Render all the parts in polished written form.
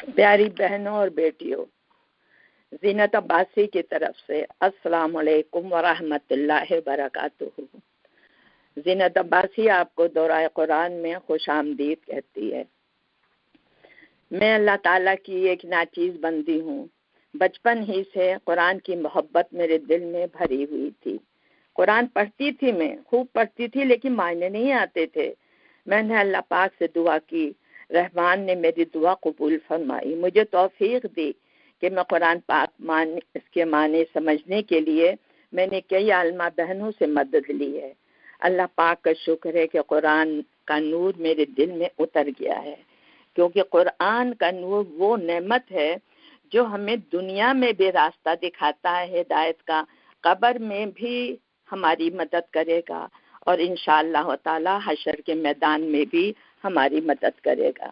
پیاری بہنوں اور بیٹیوں، زینت عباسی کی طرف سے السلام علیکم ورحمۃ اللہ وبرکاتہ۔ زینت عباسی آپ کو دورہ قرآن میں خوش آمدید کہتی ہے۔ میں اللہ تعالیٰ کی ایک ناچیز بندی ہوں۔ بچپن ہی سے قرآن کی محبت میرے دل میں بھری ہوئی تھی۔ قرآن پڑھتی تھی، میں خوب پڑھتی تھی، لیکن معنی نہیں آتے تھے۔ میں نے اللہ پاک سے دعا کی، رحمان نے میری دعا قبول فرمائی، مجھے توفیق دی کہ میں قرآن پاک اس کے معنی سمجھنے کے لیے میں نے کئی عالمہ بہنوں سے مدد لی ہے۔ اللہ پاک کا شکر ہے کہ قرآن کا نور میرے دل میں اتر گیا ہے، کیونکہ قرآن کا نور وہ نعمت ہے جو ہمیں دنیا میں بھی راستہ دکھاتا ہے ہدایت کا، قبر میں بھی ہماری مدد کرے گا، اور انشاءاللہ تعالی حشر کے میدان میں بھی ہماری مدد کرے گا۔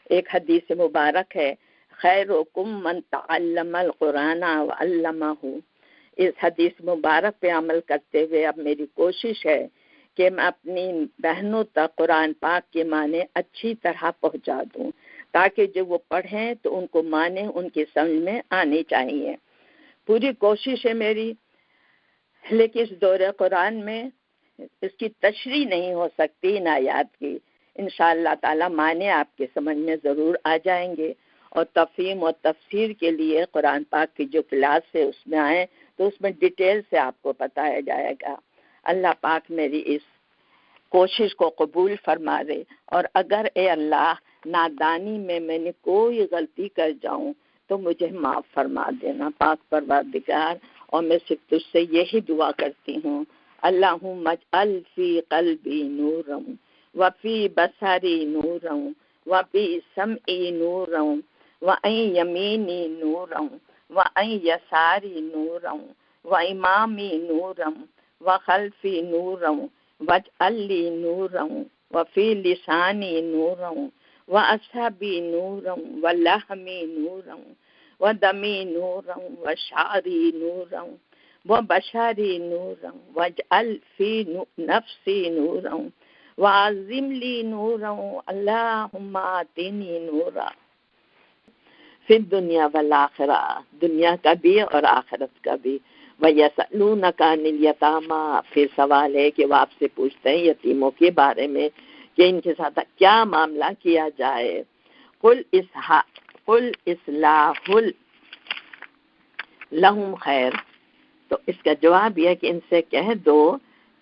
ایک حدیث مبارک ہے، خیرکم من تعلم القرآن وعلمہ۔ اس حدیث مبارک پہ عمل کرتے ہوئے اب میری کوشش ہے کہ میں اپنی بہنوں تک قرآن پاک کے معنی اچھی طرح پہنچا دوں، تاکہ جب وہ پڑھیں تو ان کو معنی ان کی سمجھ میں آنے چاہیے۔ پوری کوشش ہے میری، لیکن اس دورہ قرآن میں اس کی تشریح نہیں ہو سکتی ان آیات کی۔ انشاءاللہ تعالی معنی آپ کے سمجھ میں ضرور آ جائیں گے، اور تفہیم اور تفسیر کے لیے قرآن پاک کی جو کلاس ہے اس میں آئیں تو اس میں ڈیٹیل سے آپ کو بتایا جائے گا۔ اللہ پاک میری اس کوشش کو قبول فرما دے، اور اگر اے اللہ نادانی میں نے کوئی غلطی کر جاؤں تو مجھے معاف فرما دینا پاک پروردگار۔ اور میں صرف تجھ سے یہی دعا کرتی ہوں، اللہم اجعل فی قلبی نورا وفی بصری نورا وفی سمعی نورا وعن یمینی نورا وعن یساری نورا وامامی نورا وخلفی نورا واجعل لی نورا وفی لسانی نورا واصحبی نورا ولحمی نورا ودمی نورا وشعری نورا وبشری نورا واجعل فی نفسی نورا وعظم لی نورا اللہم آتنی نورا فی الدنیا والآخرہ، دنیا کا بھی اور آخرت کا بھی۔ وَيَسْأَلُونَكَ عَنِ الْيَتَامَىٰ، پھر سوال ہے کہ وہ آپ سے پوچھتے ہیں یتیموں کے بارے میں کہ ان کے ساتھ کیا معاملہ کیا جائے۔ قُلْ إِصْلَاحٌ لَهُمْ خیر، تو اس کا جواب یہ ہے کہ ان سے کہہ دو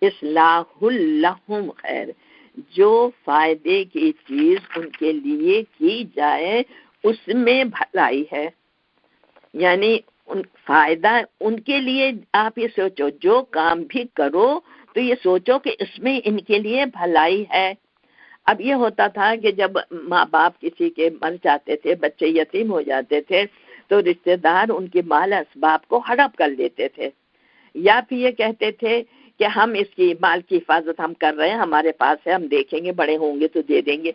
اصلاح لہم خیر، جو فائدے کی چیز ان کے لیے کی جائے اس میں بھلائی ہے۔ یعنی فائدہ ان کے لیے آپ یہ سوچو، جو کام بھی کرو تو یہ سوچو کہ اس میں ان کے لیے بھلائی ہے۔ اب یہ ہوتا تھا کہ جب ماں باپ کسی کے مر جاتے تھے، بچے یتیم ہو جاتے تھے، تو رشتہ دار ان کے مال اسباب کو ہڑپ کر لیتے تھے، یا پھر یہ کہتے تھے کہ ہم اس کی مال کی حفاظت ہم کر رہے ہیں، ہمارے پاس ہے، ہم دیکھیں گے، بڑے ہوں گے تو دے دیں گے،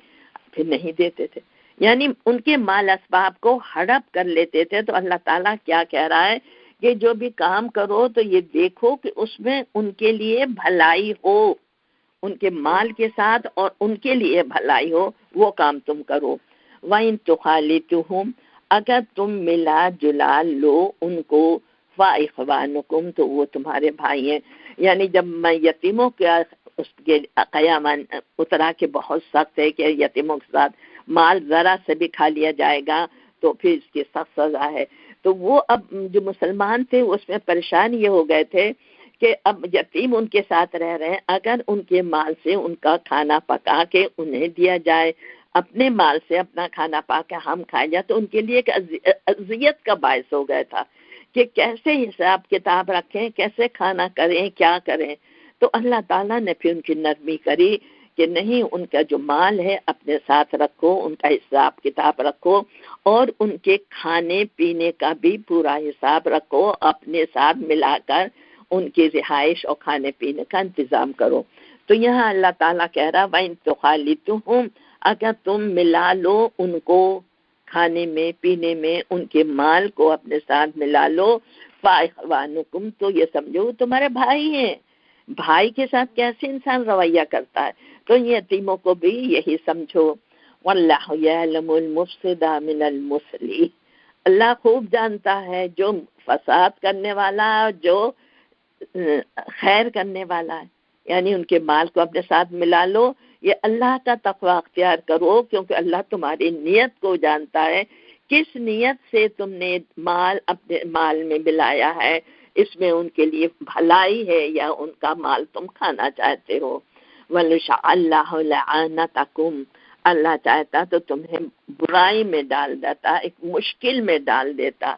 پھر نہیں دیتے تھے۔ یعنی ان کے مال اسباب کو ہڑپ کر لیتے تھے۔ تو اللہ تعالیٰ کیا کہہ رہا ہے کہ جو بھی کام کرو تو یہ دیکھو کہ اس میں ان کے لیے بھلائی ہو، ان کے مال کے ساتھ اور ان کے لیے بھلائی ہو، وہ کام تم کرو۔ وَإِن تُخَالِطُوهُمْ، اگر تم ملا جلا لو ان کو، فَإِخْوَانُكُمْ، تو وہ تمہارے بھائی ہیں۔ یعنی جب میں یتیموں کے اس کے قیام اترا کے بہت سخت ہے کہ یتیموں کے ساتھ مال ذرا سے بھی کھا لیا جائے گا تو پھر اس کی سخت سزا ہے، تو وہ اب جو مسلمان تھے اس میں پریشان یہ ہو گئے تھے کہ اب یتیم ان کے ساتھ رہ رہے ہیں، اگر ان کے مال سے ان کا کھانا پکا کے انہیں دیا جائے، اپنے مال سے اپنا کھانا پا کے ہم کھائے جائے، تو ان کے لیے ایک اذیت کا باعث ہو گیا تھا کہ کیسے حساب کتاب رکھیں، کیسے کھانا کریں، کیا کریں۔ تو اللہ تعالیٰ نے پھر ان کی نرمی کری کہ نہیں، ان کا جو مال ہے اپنے ساتھ رکھو، ان کا حساب کتاب رکھو، اور ان کے کھانے پینے کا بھی پورا حساب رکھو، اپنے ساتھ ملا کر ان کی رہائش اور کھانے پینے کا انتظام کرو۔ تو یہاں اللہ تعالیٰ کہہ رہا وَإِن تُخَالِطُوهُمْ، اگر تم ملا لو ان کو کھانے میں پینے میں، ان کے مال کو اپنے ساتھ ملا لو، فَإِخْوَانُكُمْ، تو یہ سمجھو تمہارے بھائی ہیں۔ بھائی کے ساتھ کیسے انسان رویہ کرتا ہے، تو یتیموں کو بھی یہی سمجھو۔ واللہ یعلم المفسد من المصلح، اللہ خوب جانتا ہے جو فساد کرنے والا ہے اور جو خیر کرنے والا ہے، یعنی ان کے مال کو اپنے ساتھ ملا لو، یہ اللہ کا تقوی اختیار کرو، کیونکہ اللہ تمہاری نیت کو جانتا ہے، کس نیت سے تم نے مال اپنے مال میں ملایا ہے، اس میں ان کے لیے بھلائی ہے یا ان کا مال تم کھانا چاہتے ہو۔ وَلَشَاءَ اللَّهُ لَعَانَتَكُمْ، اللہ چاہتا تو تمہیں برائی میں ڈال دیتا، ایک مشکل میں ڈال دیتا۔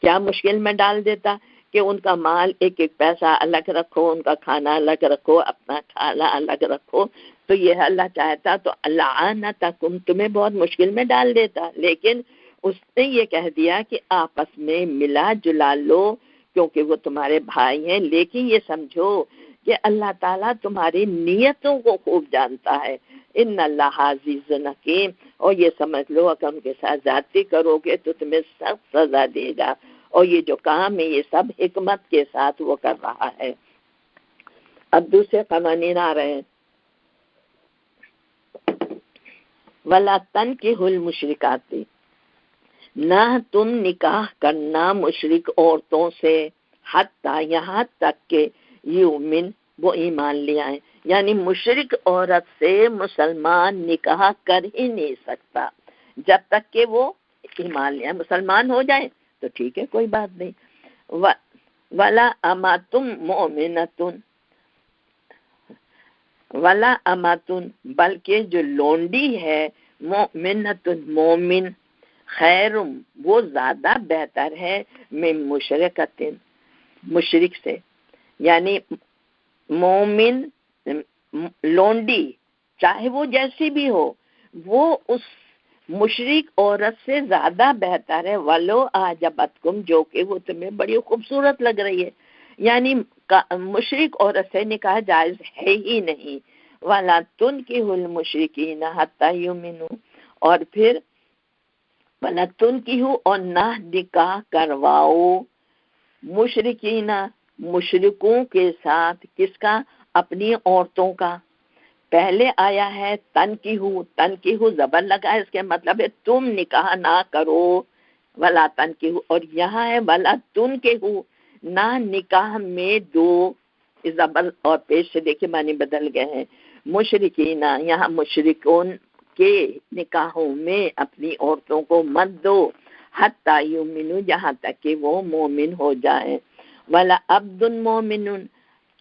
کیا مشکل میں ڈال دیتا؟ کہ ان کا مال ایک ایک پیسہ الگ رکھو، ان کا کھانا الگ رکھو، اپنا کھانا الگ رکھو، تو یہ اللہ چاہتا تو لَعَانَتَكُمْ تمہیں بہت مشکل میں ڈال دیتا، لیکن اس نے یہ کہہ دیا کہ آپس میں ملا جلا لو کیونکہ وہ تمہارے بھائی ہیں، لیکن یہ سمجھو کہ اللہ تعالیٰ تمہاری نیتوں کو خوب جانتا ہے، ان اللہ عزیز حکیم، اور یہ سمجھ لو اگر ان کے ساتھ زیادتی کرو گے تو تمہیں سخت سزا دے گا، اور یہ جو کام ہے یہ سب حکمت کے ساتھ وہ کر رہا ہے۔ اب دوسرے قوانین آ رہے ہیں، وَلَا تَنْكِحُوا الْمُشْرِكَاتِ، نہ تم نکاح کرنا مشرک عورتوں سے، حتیٰ یہاں تک کہ یؤمن وہ ایمان لے آئیں، یعنی مشرک عورت سے مسلمان نکاح کر ہی نہیں سکتا جب تک کہ وہ ایمان لے آئیں، مسلمان ہو جائیں تو ٹھیک ہے کوئی بات نہیں۔ وَلَا أَمَةٌ مُؤْمِنَةٌ، وَلَا أَمَةٌ بلکہ جو لونڈی ہے، مؤمنۃ مومن، خیر وہ زیادہ بہتر ہے، من مشرکۃ مشرک سے، یعنی مومن لونڈی چاہے وہ جیسی بھی ہو وہ اس مشرک عورت سے زیادہ بہتر ہے، ولو اعجبتکم جو کہ وہ تمہیں بڑی خوبصورت لگ رہی ہے، یعنی مشرک عورت سے نکاح جائز ہے ہی نہیں۔ وَلَا تُنْكِحُوا الْمُشْرِكِينَ حَتَّى يُؤْمِنُوا، اور پھر وَلَا تُنْكِحُوا اور نہ نکاح کرواؤ، مشرکین مشرکوں کے ساتھ، کس کا؟ اپنی عورتوں کا۔ پہلے آیا ہے تنکیحو، تنکیحو زبر لگا ہے، اس کے مطلب ہے تم نکاح نہ کرو، ولا تنکیحو، اور یہاں ہے ولا تنکیحو، نہ نکاح میں دو، زبر اور پیش سے دیکھیں معنی بدل گئے ہیں، مشرکین یہاں مشرکون کے نکاحوں میں اپنی عورتوں کو مت دو، حتی یؤمنو جہاں تک کہ وہ مومن ہو جائیں، ولا عبد مومن،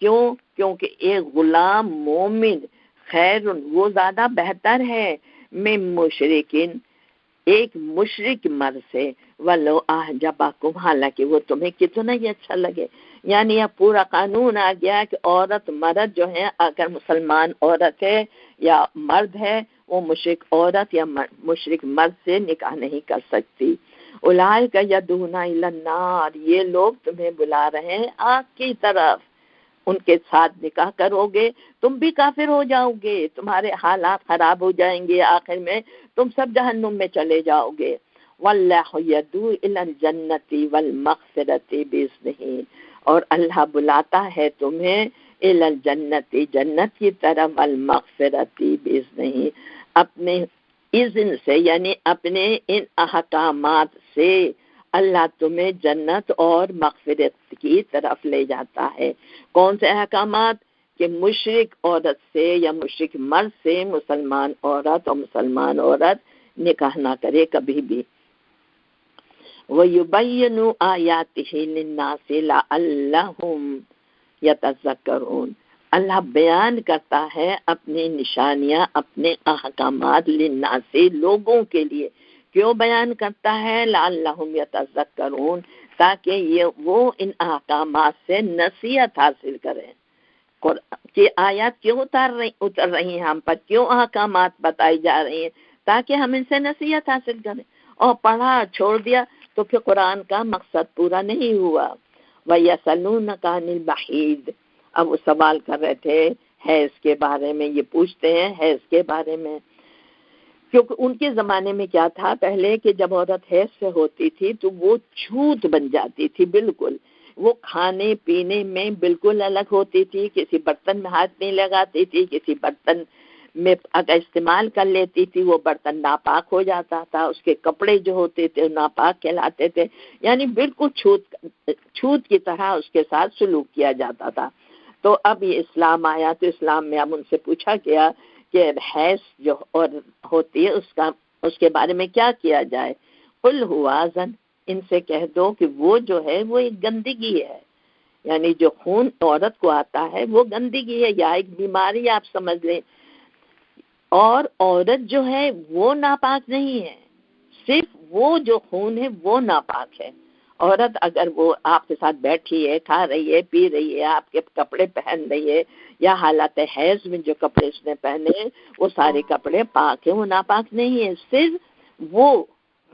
کیونکہ ایک غلام مومن خیر وہ زیادہ بہتر ہے، میں مشرکین ایک مشرک مرد سے، ولو اعجبکم حالانکہ وہ تمہیں کتنا ہی اچھا لگے، یعنی یہ پورا قانون آ گیا کہ عورت مرد جو ہے اگر مسلمان عورت ہے یا مرد ہے وہ مشرک عورت یا مشرک مرد سے نکاح نہیں کر سکتی۔ اولئک یدعون الی النار، یہ لوگ تمہیں بلا رہے ہیں آگ کی طرف، ان کے ساتھ نکاح کرو گے تم بھی کافر ہو جاؤ گے، تمہارے حالات خراب ہو جائیں گے، آخر میں تم سب جہنم میں چلے جاؤ گے۔ واللہ یدعو الی الجنۃ والمغفرۃ باذنہ، اور اللہ بلاتا ہے تمہیں الی الجنۃ جنت کی طرف، والمغفرۃ باذنہ اپنے اذن سے، یعنی اپنے ان احکامات سے اللہ تمہیں جنت اور مغفرت کی طرف لے جاتا ہے۔ کون سے احکامات؟ کہ مشرک عورت سے یا مشرک مرد سے مسلمان عورت اور مسلمان عورت نکاح نہ کرے کبھی بھی۔ وَيُبَيِّنُ آيَاتِهِ لِلنَّاسِ لَعَلَّهُمْ يَتَذَكَّرُونَ، اللہ بیان کرتا ہے اپنی نشانیاں، اپنے احکامات للناس لوگوں کے لیے، کیوں بیان کرتا ہے؟ لعلہم یتذکرون، تاکہ وہ ان احکامات سے نصیحت حاصل کریں۔ کہ آیات کیوں اتر رہی ہیں ہم پر، کیوں احکامات بتائی جا رہی ہیں؟ تاکہ ہم ان سے نصیحت حاصل کریں، اور پڑھا چھوڑ دیا تو پھر قرآن کا مقصد پورا نہیں ہوا۔ وَيَسْأَلُونَكَ عَنِ الْمَحِيضِ، اب وہ سوال کر رہے تھے حیض کے بارے میں، یہ پوچھتے ہیں حیض کے بارے میں، کیونکہ ان کے زمانے میں کیا تھا پہلے کہ جب عورت حیض سے ہوتی تھی تو وہ چھوت بن جاتی تھی، بالکل وہ کھانے پینے میں بالکل الگ ہوتی تھی، کسی برتن میں ہاتھ نہیں لگاتی تھی، کسی برتن میں اگر استعمال کر لیتی تھی وہ برتن ناپاک ہو جاتا تھا، اس کے کپڑے جو ہوتے تھے ناپاک کہلاتے تھے، یعنی بالکل چھوت کی طرح اس کے ساتھ سلوک کیا جاتا تھا۔ تو اب یہ اسلام آیا تو اسلام میں اب ان سے پوچھا گیا کہ حیض جو اور ہوتی ہے اس کے بارے میں کیا کیا جائے۔ قل هو اذن، ان سے کہہ دو کہ وہ جو ہے وہ ایک گندگی ہے، یعنی جو خون عورت کو آتا ہے وہ گندگی ہے یا ایک بیماری آپ سمجھ لیں، اور عورت جو ہے وہ ناپاک نہیں ہے، صرف وہ جو خون ہے وہ ناپاک ہے۔ عورت اگر وہ آپ کے ساتھ بیٹھی ہے، کھا رہی ہے، پی رہی ہے، آپ کے کپڑے پہن رہی ہے، یا حالت حیض میں جو کپڑے اس نے پہنے وہ سارے کپڑے پاک ہیں، وہ ناپاک نہیں ہے، صرف وہ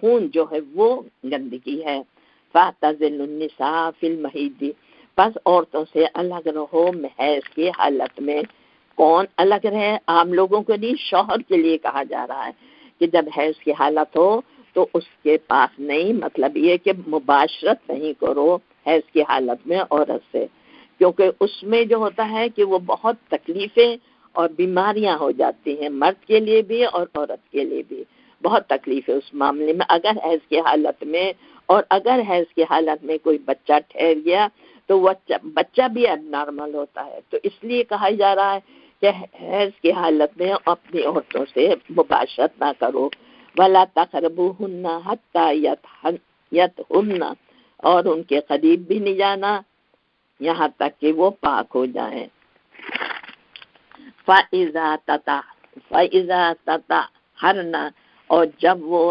خون جو ہے وہ گندگی ہے۔ فاعتزل النساء فی المحیض، بس عورتوں سے الگ رہو حیض کی حالت میں۔ کون الگ رہے؟ عام لوگوں کو نہیں، شوہر کے لیے کہا جا رہا ہے کہ جب حیض کی حالت ہو تو اس کے پاس نہیں، مطلب یہ کہ مباشرت نہیں کرو حیض کی حالت میں عورت سے، کیونکہ اس میں جو ہوتا ہے کہ وہ بہت تکلیفیں اور بیماریاں ہو جاتی ہیں، مرد کے لیے بھی اور عورت کے لیے بھی بہت تکلیف ہے اس معاملے میں اگر حیض کی حالت میں، اور اگر حیض کی حالت میں کوئی بچہ ٹھہر گیا تو وہ بچہ بھی اب نارمل ہوتا ہے۔ تو اس لیے کہا جا رہا ہے کہ حیض کی حالت میں اپنی عورتوں سے مباشرت نہ کرو، وَلَا تَقْرَبُوهُنَّ حَتَّى يَطْهُرْنَ، اور ان کے قریب بھی نہیں جانا یہاں تک کہ وہ پاک ہو جائیں۔ فَإِذَا تَطَهَّرْنَ، اور جب وہ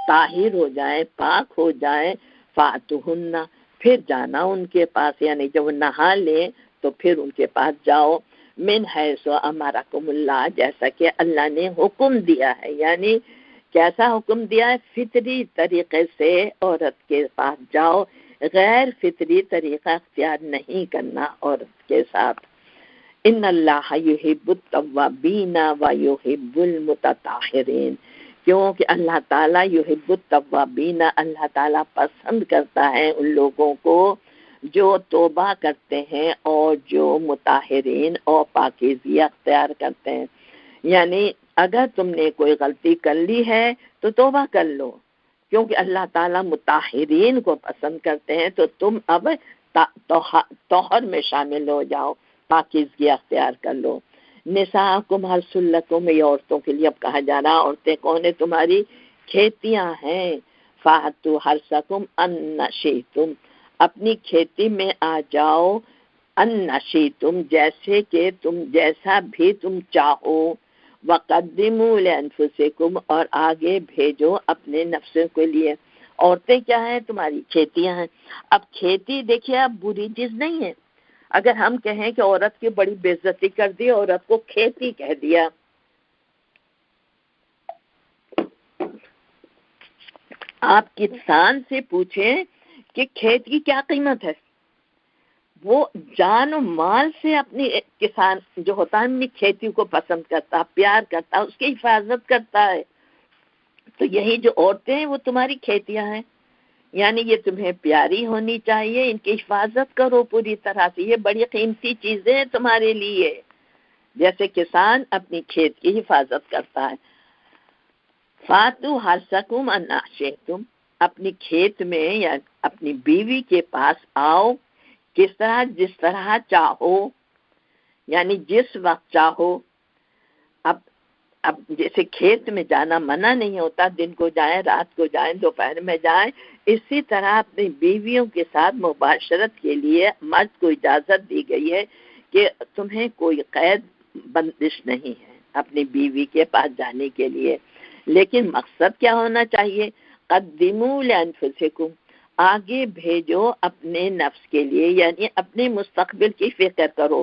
طاہر ہو جائیں، پاک ہو جائیں، فَأْتُوهُنَّ، پھر جانا ان کے پاس، یعنی جب وہ نہا لیں تو پھر ان کے پاس جاؤ، من حیث امرکم اللہ، جیسا کہ اللہ نے حکم دیا ہے، یعنی کیسا حکم دیا ہے؟ فطری طریقے سے عورت کے پاس جاؤ، غیر فطری طریقہ اختیار نہیں کرنا عورت کے ساتھ۔ ان اللہ یحب التوابین و یحب المتطہرین، کیونکہ اللہ تعالیٰ یحب التوابین، اللہ تعالیٰ پسند کرتا ہے ان لوگوں کو جو توبہ کرتے ہیں اور جو مطہرین اور پاکیزگی اختیار کرتے ہیں۔ یعنی اگر تم نے کوئی غلطی کر لی ہے تو توبہ کر لو، کیونکہ اللہ تعالیٰ مطہرین کو پسند کرتے ہیں، تو تم اب طہر میں شامل ہو جاؤ، پاکیزگی اختیار کر لو۔ نساءکم حرث لکم، یہ عورتوں کے لیے اب کہا جا رہا، عورتیں کون ہیں؟ تمہاری کھیتیاں ہیں۔ فَأْتُوا حَرْثَکُمْ أَنَّ شِئْتُمْ، اپنی کھیتی میں آ جاؤ، أَنَّ شِئْتُمْ، جیسے کہ تم جیسا بھی تم چاہو، وَقَدِّمُوا لِأَنفُسِکُمْ، اور آگے بھیجو اپنے نفسوں کے لیے۔ عورتیں کیا ہیں؟ تمہاری کھیتیاں ہیں۔ اب کھیتی دیکھیے اب بری چیز نہیں ہے، اگر ہم کہیں کہ عورت کی بڑی بے عزتی کر دی، عورت کو کھیتی کہہ دیا، آپ کسان سے پوچھیں کہ کھیت کی کیا قیمت ہے، وہ جان و مال سے اپنی کسان جو ہوتا ہے اپنی کھیتی کو پسند کرتا، پیار کرتا، اس کی حفاظت کرتا ہے۔ تو یہی جو عورتیں ہیں وہ تمہاری کھیتیاں ہیں، یعنی یہ تمہیں پیاری ہونی چاہیے، ان کی حفاظت کرو پوری طرح سے، یہ بڑی قیمتی چیزیں ہیں تمہارے لیے، جیسے کسان اپنی کھیت کی حفاظت کرتا ہے۔ فَأْتُوا حَرْثَکُمْ أَنَّ شِئْتُمْ، اپنی کھیت میں یا اپنی بیوی کے پاس آؤ، کس طرح؟ جس طرح چاہو، یعنی جس وقت چاہو۔ اب جیسے کھیت میں جانا منع نہیں ہوتا، دن کو جائیں، رات کو جائیں، دوپہر میں جائیں، اسی طرح اپنی بیویوں کے ساتھ مباشرت کے لیے مرد کو اجازت دی گئی ہے کہ تمہیں کوئی قید بندش نہیں ہے اپنی بیوی کے پاس جانے کے لیے، لیکن مقصد کیا ہونا چاہیے؟ قدموا لانفسکم، آگے بھیجو اپنے نفس کے لیے، یعنی اپنے مستقبل کی فکر کرو۔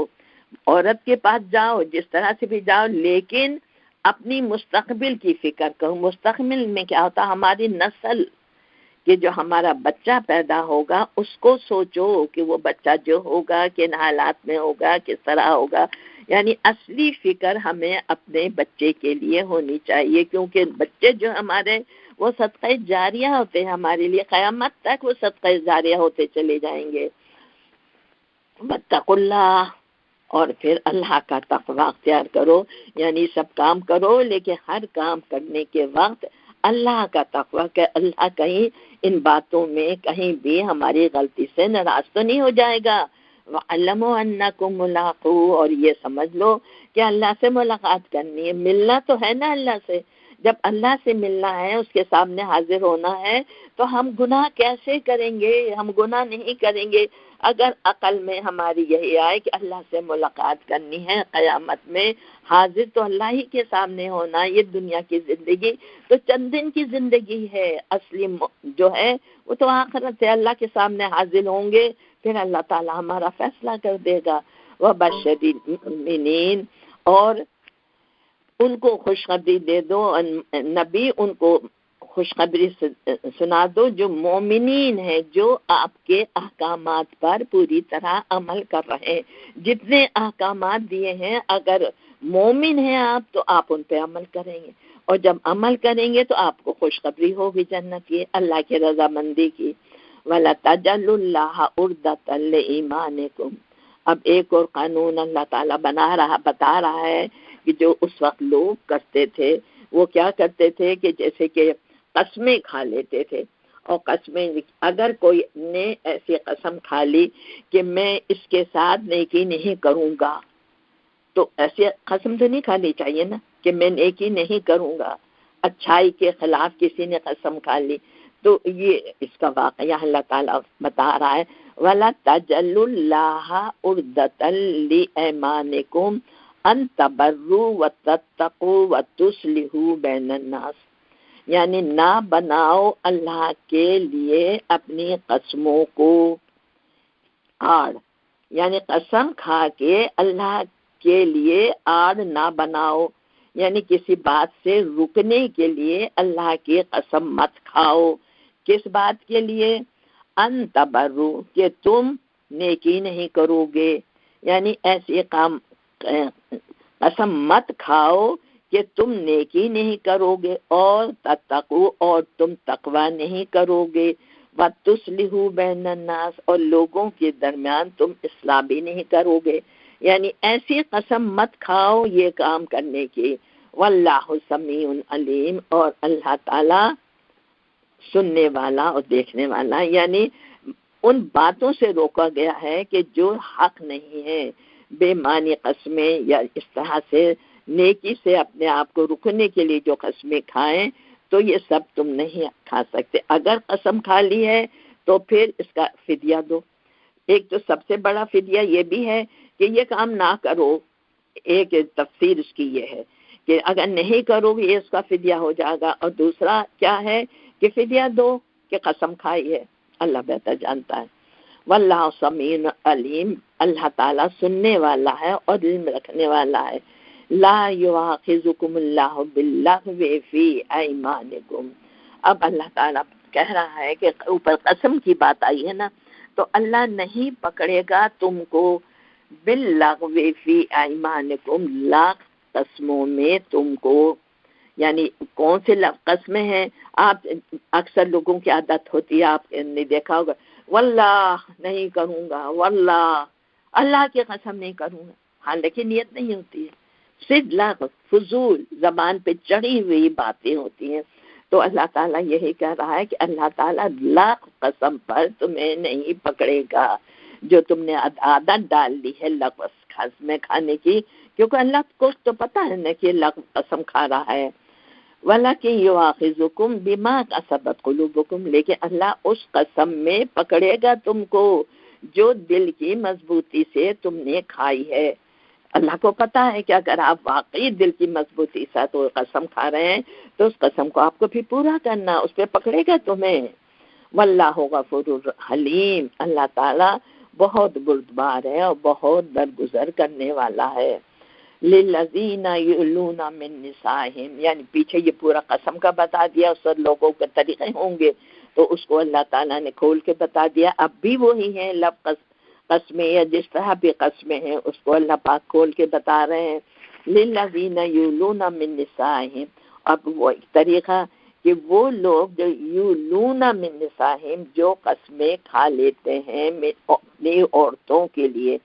عورت کے پاس جاؤ جس طرح سے بھی جاؤ، لیکن اپنی مستقبل کی فکر کرو۔ مستقبل میں کیا ہوتا؟ ہماری نسل کہ جو ہمارا بچہ پیدا ہوگا اس کو سوچو کہ وہ بچہ جو ہوگا کن حالات میں ہوگا، کس طرح ہوگا، یعنی اصلی فکر ہمیں اپنے بچے کے لیے ہونی چاہیے، کیونکہ بچے جو ہمارے وہ صدقہ جاریہ ہوتے ہیں ہمارے لیے، قیامت تک وہ صدقہ جاریہ ہوتے چلے جائیں گے۔ واتقوا اللہ، اور پھر اللہ کا تقوی اختیار کرو، یعنی سب کام کرو لیکن ہر کام کرنے کے وقت اللہ کا تقوی، کہ اللہ کہیں ان باتوں میں کہیں بھی ہماری غلطی سے ناراض تو نہیں ہو جائے گا۔ وَعَلَمُوا أَنَّكُم مُّلَاقُوهُ، اور یہ سمجھ لو کہ اللہ سے ملاقات کرنی ہے، ملنا تو ہے نا اللہ سے۔ جب اللہ سے ملنا ہے، اس کے سامنے حاضر ہونا ہے، تو ہم گناہ کیسے کریں گے؟ ہم گناہ نہیں کریں گے اگر عقل میں ہماری یہی آئے کہ اللہ سے ملاقات کرنی ہے، قیامت میں حاضر تو اللہ ہی کے سامنے ہونا۔ یہ دنیا کی زندگی تو چند دن کی زندگی ہے، اصلی جو ہے وہ تو آخرت ہے، اللہ کے سامنے حاضر ہوں گے، پھر اللہ تعالی ہمارا فیصلہ کر دے گا۔ وَبَشِّرِ الْمُؤْمِنِينَ، اور ان کو خوشخبری دے دو، نبی ان کو خوشخبری سنا دو جو مومنین ہیں، جو آپ کے احکامات پر پوری طرح عمل کر رہے ہیں۔ جتنے احکامات دیے ہیں، اگر مومن ہیں آپ تو آپ ان پہ عمل کریں گے، اور جب عمل کریں گے تو آپ کو خوشخبری ہوگی جنت کی، اللہ کی رضامندی کی۔ وَلَا تَجْعَلُوا اللَّهَ عُرْضَةً لِإِيمَانِكُمْ، اب ایک اور قانون اللہ تعالیٰ بتا رہا ہے کہ جو اس وقت لوگ کرتے تھے، وہ کیا کرتے تھے کہ جیسے کہ قسمیں کھا لیتے تھے، اور قسمیں، اگر کوئی نے ایسی قسم کھا لی کہ میں اس کے ساتھ نیکی نہیں کروں گا، تو ایسی قسم تو نہیں کھانی چاہیے نا کہ میں نیکی نہیں کروں گا، اچھائی کے خلاف کسی نے قسم کھا لی، تو یہ اس کا واقعہ اللہ تعالیٰ بتا رہا ہے۔ وَلَا تَجْعَلُوا اللَّهَ عُرْضَةً لِأَيْمَانِكُمْ أَن تَبَرُّوا وَتَتَّقُوا وَتُصْلِحُوا بَيْنَ النَّاسِ، یعنی نہ بناؤ اللہ کے لیے اپنی قسموں کو آڑ، یعنی قسم کھا کے اللہ کے لیے آڑ نہ بناؤ، یعنی کسی بات سے رکنے کے لیے اللہ کی قسم مت کھاؤ۔ کس بات کے لیے؟ ان تبرو، کہ تم نیکی نہیں کرو گے، یعنی ایسی قسم مت کھاؤ کہ تم نیکی نہیں کرو گے، اور تتقو، اور تم تقوی نہیں کرو گے، وَتُصْلِحُوا بَيْنَ النَّاسِ، اور لوگوں کے درمیان تم اصلاح بھی نہیں کرو گے، یعنی ایسی قسم مت کھاؤ یہ کام کرنے کی۔ واللہ سمیع علیم، اور اللہ تعالی سننے والا اور دیکھنے والا، یعنی ان باتوں سے روکا گیا ہے کہ جو حق نہیں ہے، بے معنی قسمیں یا اس طرح سے نیکی سے اپنے آپ کو رکنے کے لیے جو قسمیں کھائیں، تو یہ سب تم نہیں کھا سکتے۔ اگر قسم کھا لی ہے تو پھر اس کا فدیہ دو۔ ایک تو سب سے بڑا فدیہ یہ بھی ہے کہ یہ کام نہ کرو، ایک تفسیر اس کی یہ ہے کہ اگر نہیں کرو گے اس کا فدیہ ہو جائے گا، اور دوسرا کیا ہے کہ فدیہ دو کہ قسم کھائی ہے، اللہ بہتر جانتا ہے۔ واللہ سمیع علیم، اللہ تعالیٰ سننے والا ہے اور علم رکھنے والا ہے۔ لا یؤاخذکم اللہ باللغو فی ایمانکم، اب اللہ تعالیٰ کہہ رہا ہے کہ اوپر قسم کی بات آئی ہے نا، تو اللہ نہیں پکڑے گا تم کو باللغو فی ایمانکم، لاکھ قسموں میں تم کو، یعنی کون سے قسمیں ہیں؟ آپ اکثر لوگوں کی عادت ہوتی ہے، آپ نے دیکھا ہوگا، واللہ نہیں کروں گا، واللہ اللہ کی قسم نہیں کروں گا، حالانکہ نیت نہیں ہوتی ہے، صرف لاکھ فضول زبان پہ چڑھی ہوئی باتیں ہوتی ہیں۔ تو اللہ تعالیٰ یہی کہہ رہا ہے کہ اللہ تعالیٰ لاکھ قسم پر تمہیں نہیں پکڑے گا جو تم نے عادت ڈال لی ہے لفظ قسمیں کھانے کی، کیونکہ اللہ کو تو پتہ ہے نا کہ لفظ قسم کھا رہا ہے۔ وَلَكِنْ يُؤَاخِذُكُمْ بِمَا كَسَبَتْ قُلُوبُكُمْ، لیکن اللہ اس قسم میں پکڑے گا تم کو جو دل کی مضبوطی سے تم نے کھائی ہے۔ اللہ کو پتہ ہے کہ اگر آپ واقعی دل کی مضبوطی سے تو قسم کھا رہے ہیں تو اس قسم کو آپ کو بھی پورا کرنا، اس پہ پکڑے گا تمہیں۔ واللہ غفور حلیم، اللہ تعالیٰ بہت بردبار ہے اور بہت درگزر کرنے والا ہے۔ للذین یؤلون من نسائہم، یعنی پیچھے یہ پورا قسم کا بتا دیا، اس پر لوگوں کے طریقے ہوں گے تو اس کو اللہ تعالیٰ نے کھول کے بتا دیا، اب بھی وہی ہیں لفظ قسمیں یا جس طرح بھی قسمیں ہیں اس کو اللہ پاک کھول کے بتا رہے ہیں۔ للذین یؤلون من نسائہم، اب وہ ایک طریقہ کہ وہ لوگ جو یولون من نسائہم، جو قسمیں کھا لیتے ہیں اپنی عورتوں کے لیے،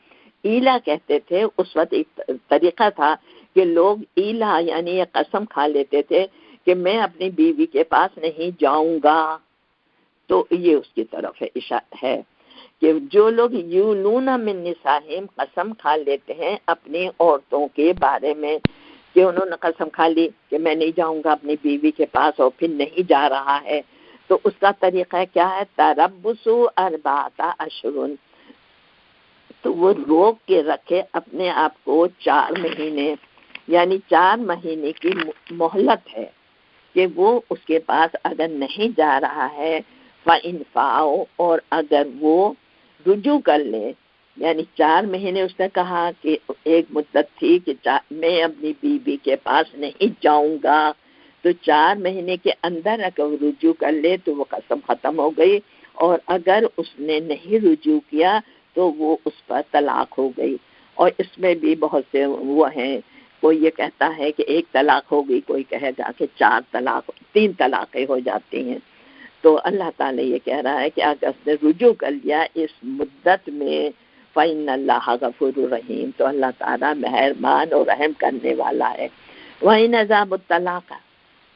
ایلا کہتے تھے، اس وقت ایک طریقہ تھا کہ لوگ ایلا یعنی یہ قسم کھا لیتے تھے کہ میں اپنی بیوی کے پاس نہیں جاؤں گا، تو یہ اس کی طرف ہے کہ جو لوگ یولون من نسائہم قسم کھا لیتے ہیں اپنی عورتوں کے بارے میں، کہ انہوں نے قسم کھا لی کہ میں نہیں جاؤں گا اپنی بیوی کے پاس اور پھر نہیں جا رہا ہے، تو اس کا طریقہ کیا ہے؟ تربص اربعۃ اشہر، تو وہ روک کے رکھے اپنے آپ کو 4 مہینے، یعنی 4 مہینے کی مہلت ہے کہ وہ اس کے پاس اگر نہیں جا رہا ہے فَإِنْ فَاءُوا، اور اگر وہ رجوع کر لے، یعنی 4 مہینے اس نے کہا کہ ایک مدت تھی کہ میں اپنی بیوی کے پاس نہیں جاؤں گا، تو 4 مہینے کے اندر اگر وہ رجوع کر لے تو وہ قسم ختم ہو گئی، اور اگر اس نے نہیں رجوع کیا تو وہ اس پر طلاق ہو گئی۔ اور اس میں بھی بہت سے وہ ہیں، کوئی یہ کہتا ہے کہ 1 طلاق ہو گئی، کوئی کہے گا کہ 4 طلاق، 3 طلاقیں ہو جاتی ہیں۔ تو اللہ تعالیٰ یہ کہہ رہا ہے کہ اگر اس نے رجوع کر لیا اس مدت میں فَإِنَّ اللَّهَ غَفُورٌ رَحِيمٌ، تو اللہ تعالیٰ مہربان اور رحم کرنے والا ہے۔ وَإِنْ أَذَابُ الطَّلَاقَ،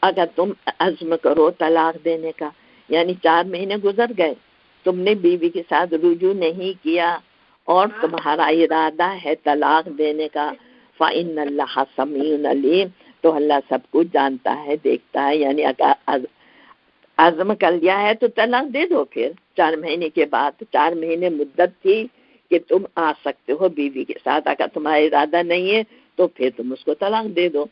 اگر تم عزم کرو طلاق دینے کا، یعنی 4 مہینے گزر گئے، تم نے بیوی کے ساتھ رجوع نہیں کیا اور تمہارا ارادہ ہے طلاق دینے کا، فَإِنَّ اللَّهَ سَمِيعٌ عَلِيمٌ، تو اللہ سب کچھ جانتا ہے، دیکھتا ہے، یعنی اگر عزم کر لیا ہے تو طلاق دے دو، پھر 4 مہینے کے بعد، 4 مہینے مدت تھی کہ تم آ سکتے ہو بیوی کے ساتھ، اگر تمہارا ارادہ نہیں ہے تو پھر تم اس کو طلاق دے دو۔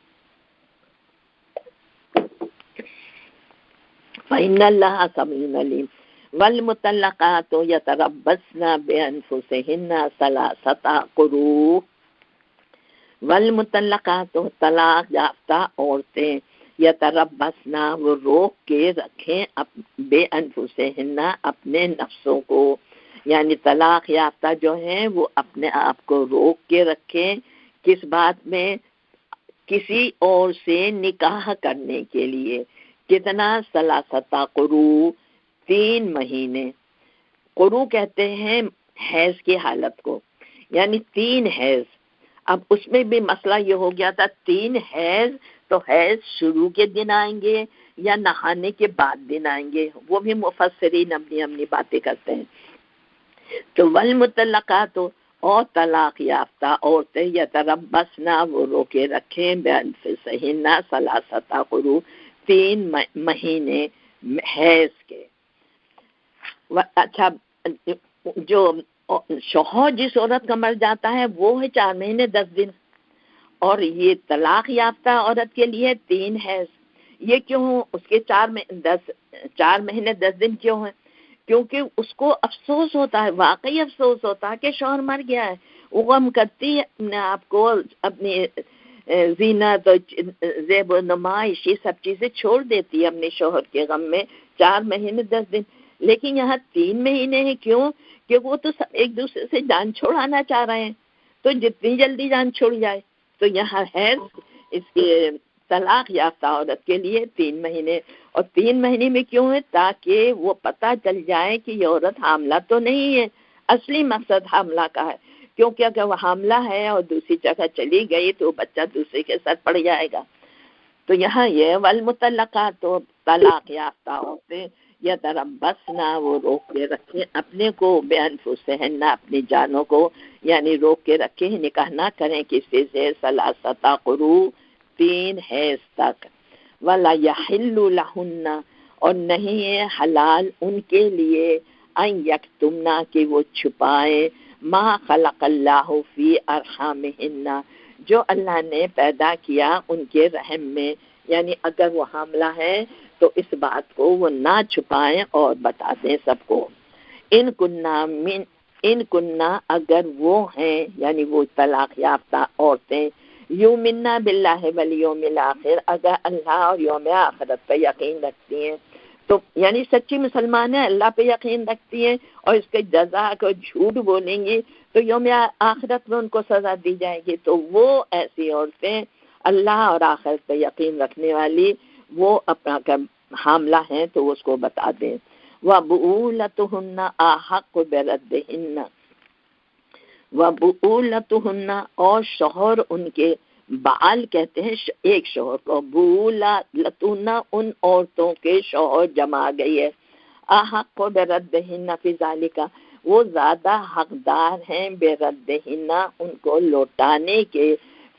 فَإِنَّ اللَّهَ سَمِيعٌ عَلِيمٌ وَالْمُطَلَّقَاتُ يَتَرَبَّصْنَ بِأَنفُسِهِنَّ 3 قُرُوء، والمطلقات طلاق یافتہ عورتیں یتربصن، وہ روک کے رکھیں بے انفسہن، اپنے نفسوں کو، یعنی طلاق یافتہ جو ہیں وہ اپنے آپ کو روک کے رکھیں، کس بات میں؟ کسی اور سے نکاح کرنے کے لیے۔ کتنا؟ 3 قروء، 3 مہینے۔ قروء کہتے ہیں حیض کی حالت کو، یعنی 3 حیض۔ اب اس میں بھی مسئلہ یہ ہو گیا تھا 3 حیض، تو حیض شروع کے دن آئیں گے یا نہانے کے بعد دن آئیں گے، وہ بھی مفسرین اپنی باتیں کرتے ہیں۔ تو والمطلقات، اور طلاق یافتہ عورتیں یتربصن، وہ روکے رکھیں بانفسہن 3 قروء، 3 مہینے حیض کے۔ اچھا، جو شوہر جس عورت کا مر جاتا ہے وہ ہے 4 مہینے 10 دن، اور یہ طلاق یافتہ عورت کے لیے 3 حیض۔ یہ کیوں؟ اس کے 4 مہینے 10 دن کیوں ہیں؟ کیونکہ اس کو افسوس ہوتا ہے، واقعی افسوس ہوتا ہے کہ شوہر مر گیا ہے، وہ غم کرتی ہے اپنے آپ کو، اپنی زینت زیب و نمائش یہ سب چیزیں چھوڑ دیتی ہے اپنے شوہر کے غم میں 4 مہینے 10 دن۔ لیکن یہاں 3 مہینے ہیں، کیوں؟ کہ وہ تو ایک دوسرے سے جان چھوڑانا چاہ رہے ہیں، تو جتنی جلدی جان چھوڑ جائے۔ تو یہاں ہے اس کے طلاق یافتہ عورت کے لیے 3 مہینے، اور 3 مہینے میں کیوں ہے؟ تاکہ وہ پتہ چل جائے کہ یہ عورت حاملہ تو نہیں ہے۔ اصلی مقصد حاملہ کا ہے، کیونکہ اگر وہ حاملہ ہے اور دوسری جگہ چلی گئی تو بچہ دوسرے کے ساتھ پڑ جائے گا۔ تو یہاں یہ والمطلقات، طلاق یافتہ عورتیں یتربصن، وہ روک کے رکھیں اپنے کو بانفسہن، اپنی جانوں کو، یعنی روک کے رکھیں، نکاح نہ کریں کسی سے 3 قروء، 3 حیض تک۔ ولا یحل لہن، اور نہیں ہے حلال ان کے لیے ان یکتمنا، کہ وہ چھپائیں ما خلق اللہ فی ارحامہن، جو اللہ نے پیدا کیا ان کے رحم میں، یعنی اگر وہ حاملہ ہے تو اس بات کو وہ نہ چھپائیں اور بتا دیں سب کو۔ ان کننا، اگر وہ ہیں، یعنی وہ طلاق یافتہ عورتیں، یؤمننا باللہ والیوم الآخر، اگر اللہ اور یوم آخرت پہ یقین رکھتی ہیں، تو یعنی سچی مسلمان ہیں، اللہ پہ یقین رکھتی ہیں اور اس کے جزا کو جھوٹ بولیں گی تو یوم آخرت میں ان کو سزا دی جائے گی، تو وہ ایسی عورتیں اللہ اور آخرت پہ یقین رکھنے والی، وہ اپنا حاملہ ہیں تو اس کو بتا دیں۔ وَبُعُولَتُهُنَّ أَحَقُّ بِرَدِّهِنَّ، وبؤولتہن اور شوہر ان کے، بال کہتے ہیں ایک شوہر کو، بؤولتہن ان عورتوں کے شوہر جمع آ گئی ہے، احق بردہن فی ذالک وہ زیادہ حقدار ہیں بردہن ان کو لوٹانے کے،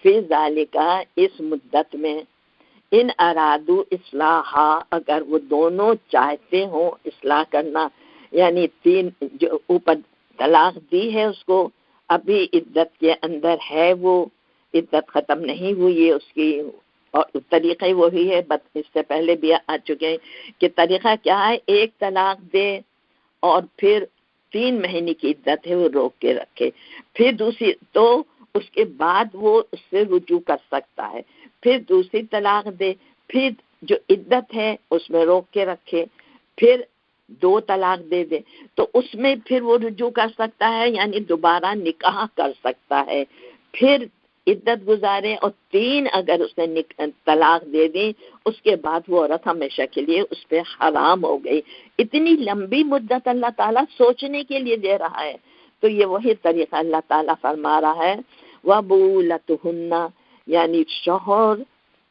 فی ذالک اس مدت میں، ان ارادو اصلاحا اگر وہ دونوں چاہتے ہوں اصلاح کرنا، یعنی تین جو اوپر طلاق دی ہے اس کو ابھی عدت کے اندر ہے، وہ عدت ختم نہیں ہوئی ہے اس کی، اور طریقہ وہی ہے، اس سے پہلے بھی آ چکے ہیں کہ طریقہ کیا ہے، ایک طلاق دے اور پھر 3 مہینے کی عدت ہے وہ روک کے رکھے، پھر دوسری تو اس کے بعد وہ اس سے رجوع کر سکتا ہے، پھر دوسری طلاق دے، پھر جو عدت ہے اس میں روک کے رکھے، پھر 2 طلاق دے دے تو اس میں پھر وہ رجوع کر سکتا ہے، یعنی دوبارہ نکاح کر سکتا ہے، پھر عدت گزارے، اور 3 اگر اس نے طلاق دے دی اس کے بعد وہ عورت ہمیشہ کے لیے اس پہ حرام ہو گئی۔ اتنی لمبی مدت اللہ تعالیٰ سوچنے کے لیے دے رہا ہے، تو یہ وہی طریقہ اللہ تعالیٰ فرما رہا ہے، وَبُولَتُهُنَّ یعنی شوہر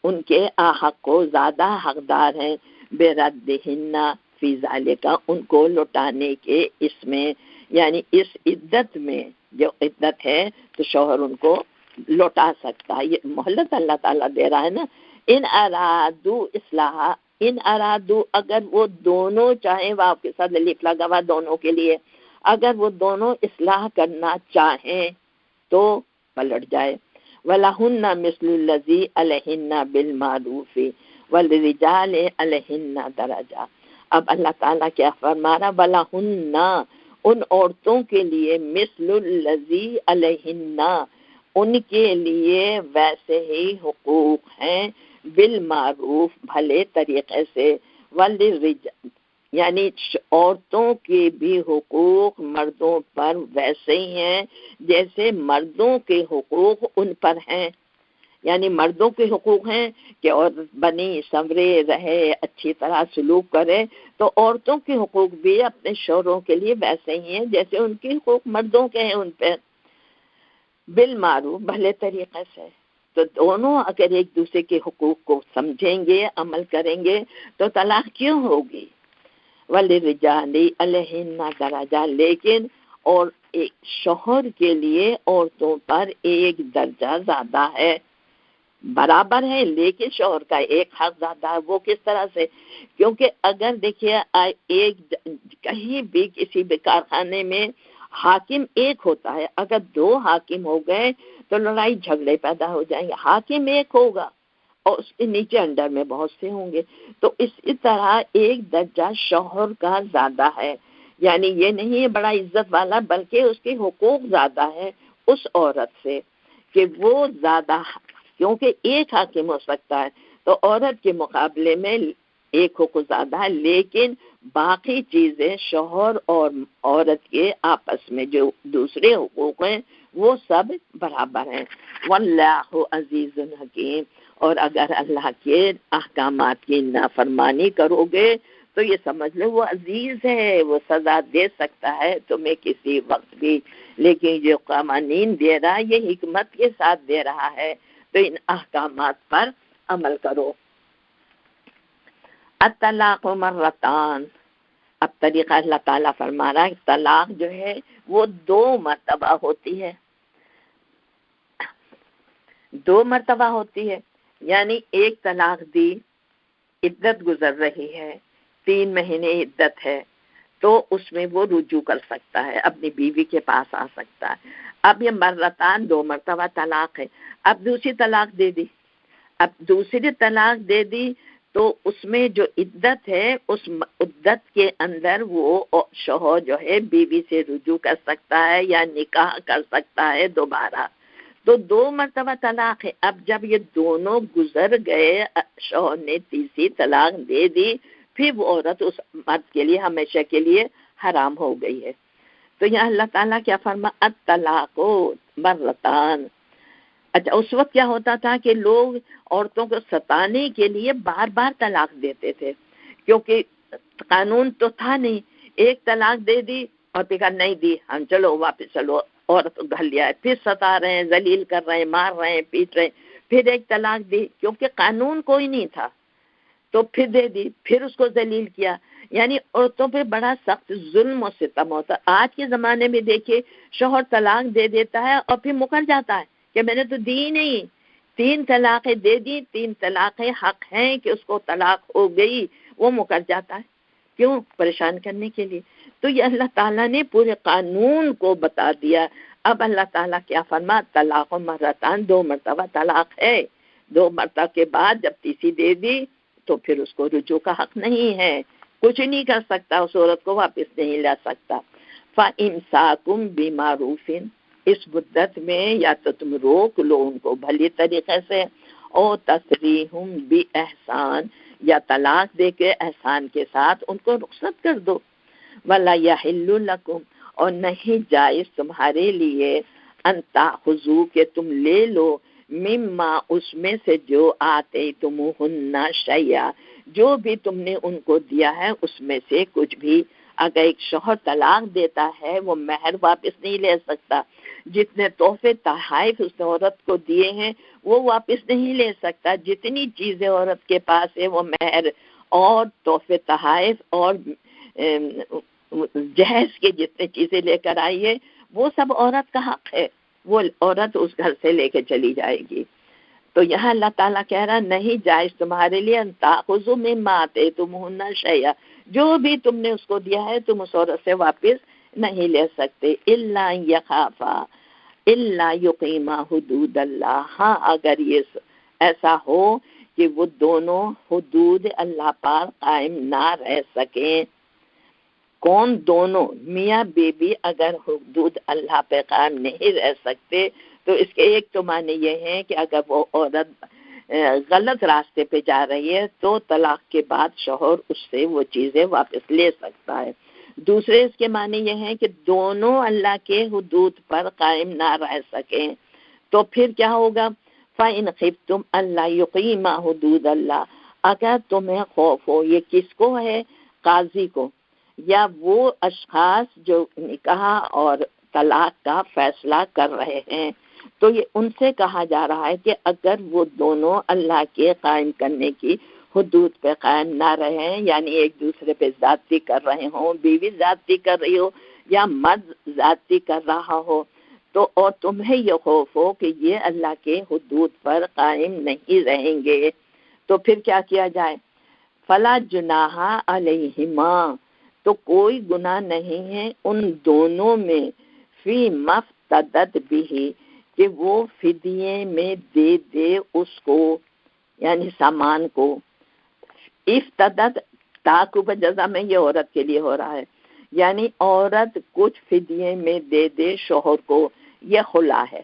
ان کے احق کو زیادہ حقدار ہیں، بِرَدِّهِنَّ فی ذالک ان کو لوٹانے کے، اس میں یعنی اس عدت میں جو عدت ہے تو شوہر ان کو لوٹا سکتا ہے، یہ مہلت اللہ تعالیٰ دے رہا ہے نا۔ ان ارادو اصلاح، ان ارادو اگر وہ دونوں چاہیں، واو کے ساتھ الف لگا ہوا دونوں کے لیے، اگر وہ دونوں اصلاح کرنا چاہیں تو پلٹ جائے، وَلَهُنَّ مِثْلُ الَّذِي عَلَيْهِنَّ بِالْمَعْرُوفِ وَالرِّجَالِ عَلَيْهِنَّ دَرَجَةٌ۔ اب اللہ تعالیٰ کیا فرما رہا، وَلَهُنَّ ان عورتوں کے لیے، مِثْلُ الَّذِي عَلَيْهِنَّ ان کے لیے ویسے ہی حقوق ہیں، بالمعروف بھلے طریقے سے، وَالرِّجَالِ یعنی عورتوں کے بھی حقوق مردوں پر ویسے ہی ہیں جیسے مردوں کے حقوق ان پر ہیں، یعنی مردوں کے حقوق ہیں کہ عورت بنی سنورے رہے، اچھی طرح سلوک کرے، تو عورتوں کے حقوق بھی اپنے شوہروں کے لیے ویسے ہی ہیں جیسے ان کے حقوق مردوں کے ہیں ان پہ، بالمعروف بھلے طریقے سے۔ تو دونوں اگر ایک دوسرے کے حقوق کو سمجھیں گے، عمل کریں گے تو طلاق کیوں ہوگی؟ وَلِلرِّجَالِ عَلَيْهِنَّ دَرَجَةٌ لیکن اور ایک شوہر کے لیے عورتوں پر ایک درجہ زیادہ ہے، برابر ہے لیکن شوہر کا ایک حق زیادہ ہے۔ وہ کس طرح سے؟ کیونکہ اگر دیکھیے ایک کہیں بھی کسی بھی کارخانے میں حاکم ایک ہوتا ہے، اگر 2 حاکم ہو گئے تو لڑائی جھگڑے پیدا ہو جائیں گے، حاکم ایک ہوگا اور اس کے نیچے انڈر میں بہت سے ہوں گے، تو اسی طرح ایک درجہ شوہر کا زیادہ ہے، یعنی یہ نہیں ہے بڑا عزت والا، بلکہ اس کے حقوق زیادہ ہے اس عورت سے، کہ وہ زیادہ، کیونکہ ایک حاکم ہو سکتا ہے تو عورت کے مقابلے میں ایک حقوق زیادہ ہے، لیکن باقی چیزیں شوہر اور عورت کے آپس میں جو دوسرے حقوق ہیں وہ سب برابر ہیں۔ واللہ عزیز حکیم اور اگر اللہ کے احکامات کی نافرمانی کرو گے تو یہ سمجھ لو وہ عزیز ہے، وہ سزا دے سکتا ہے تمہیں کسی وقت بھی، لیکن جو قوانین دے رہا ہے یہ حکمت کے ساتھ دے رہا ہے، تو ان احکامات پر عمل کرو۔ الطلاق مرتان، اب طریقہ اللہ تعالیٰ فرما رہا ہے طلاق جو ہے وہ 2 مرتبہ ہوتی ہے، 2 مرتبہ ہوتی ہے، یعنی ایک طلاق دی، عدت گزر رہی ہے، 3 مہینے عدت ہے، تو اس میں وہ رجوع کر سکتا ہے، اپنی بیوی کے پاس آ سکتا ہے۔ اب یہ مرتان 2 مرتبہ طلاق ہے، اب دوسری طلاق دے دی، اب دوسری طلاق دے دی تو اس میں جو عدت ہے اس عدت کے اندر وہ شوہر جو ہے بیوی سے رجوع کر سکتا ہے یا نکاح کر سکتا ہے دوبارہ، تو 2 مرتبہ طلاق ہے۔ اب جب یہ دونوں گزر گئے، شوہر نے تیسری طلاق دے دی، پھر وہ عورت اس مرد کے لیے ہمیشہ کے لیے حرام ہو گئی ہے۔ تو یہاں اللہ تعالیٰ کیا فرما، الطلاق مرتان۔ اچھا اس وقت کیا ہوتا تھا کہ لوگ عورتوں کو ستانے کے لیے بار بار طلاق دیتے تھے، کیونکہ قانون تو تھا نہیں، ایک طلاق دے دی اور پھر کہا نہیں دی، ہم چلو واپس چلو عورت کو گھر لیا ہے، پھر ستا رہے ہیں، ذلیل کر رہے ہیں، مار رہے ہیں، پیٹ رہے ہیں، پھر ایک طلاق دی کیونکہ قانون کوئی نہیں تھا تو پھر دے دی، پھر اس کو ذلیل کیا. یعنی عورتوں پہ بڑا سخت ظلم و ستم ہوتا. آج کے زمانے میں دیکھیے شوہر طلاق دے دیتا ہے اور پھر مکر جاتا ہے کہ میں نے تو دی نہیں، 3 طلاقیں دے دی، 3 طلاقیں حق ہیں کہ اس کو طلاق ہو گئی، وہ مکر جاتا ہے. کیوں؟ پریشان کرنے کے لیے. تو یہ اللہ تعالیٰ نے پورے قانون کو بتا دیا. اب اللہ تعالیٰ کیا فرما؟ طلاق و مرتان، 2 مرتبہ طلاق ہے، 2 مرتبہ کے بعد جب تیسری دے دی تو پھر اس کو رجوع کا حق نہیں ہے، کچھ نہیں کر سکتا، اس عورت کو واپس نہیں لا سکتا. فَإِمْسَاكُمْ بِمَعْرُوفٍ، اس مدت میں یا تو تم روک لو ان کو بھلی طریقے سے، اور تسریحم بِإِحْسَان، یا طلاق دے کے احسان کے ساتھ ان کو رخصت کر دو. وَلَا يَحِلُّ لَكُمْ، اور نہیں جائز تمہارے لیے، ان تاخذوا کہ تم لے لو، مما اس میں سے جو آتے تمہن شیئا، جو بھی تم نے ان کو دیا ہے اس میں سے کچھ بھی. اگر ایک شوہر طلاق دیتا ہے وہ مہر واپس نہیں لے سکتا، جتنے تحفے تحائف اس نے عورت کو دیے ہیں وہ واپس نہیں لے سکتا. جتنی چیزیں عورت کے پاس ہے وہ مہر اور تحفے تحائف اور جہیز کے جتنے چیزیں لے کر آئی ہے وہ سب عورت کا حق ہے، وہ عورت اس گھر سے لے کے چلی جائے گی. تو یہاں اللہ تعالیٰ کہہ رہا نہیں جائز تمہارے لیے ان تاخذوا مما آتیتموہن شیئا، جو بھی تم نے اس کو دیا ہے تم اس عورت سے واپس نہیں لے سکتے. الا یخافا الا یقیما حدود اللہ، ہاں اگر یہ ایسا ہو کہ وہ دونوں حدود اللہ پر قائم نہ رہ سکیں. کون؟ دونوں میاں بیوی اگر حدود اللہ پہ قائم نہیں رہ سکتے تو اس کے ایک تو معنی یہ ہے کہ اگر وہ عورت غلط راستے پہ جا رہی ہے تو طلاق کے بعد شوہر اس سے وہ چیزیں واپس لے سکتا ہے. دوسرے اس کے معنی یہ ہے کہ دونوں اللہ کے حدود پر قائم نہ رہ سکیں تو پھر کیا ہوگا؟ فَإِنْ خِفْتُمْ أَلَّا يُقِيمَا حُدُودَ اللَّهِ، اگر تمہیں خوف ہو، یہ کس کو ہے؟ قاضی کو یا وہ اشخاص جو نکاح اور طلاق کا فیصلہ کر رہے ہیں، تو یہ ان سے کہا جا رہا ہے کہ اگر وہ دونوں اللہ کے قائم کرنے کی حدود پہ قائم نہ رہیں، یعنی ایک دوسرے پہ زیادتی کر رہے ہوں، بیوی زیادتی کر رہی ہو یا مرد زیادتی کر رہا ہو، تو اور تمہیں یہ خوف ہو کہ یہ اللہ کے حدود پر قائم نہیں رہیں گے تو پھر کیا کیا جائے؟ فلا جناح علیہما، تو کوئی گناہ نہیں ہے ان دونوں میں، فی مفتدت بھی، کہ وہ فدیے میں دے دے اس کو، یعنی سامان کو. افتدت تعقب جزا میں یہ عورت کے لیے ہو رہا ہے، یعنی عورت کچھ فدیے میں دے دے شوہر کو. یہ خلا ہے.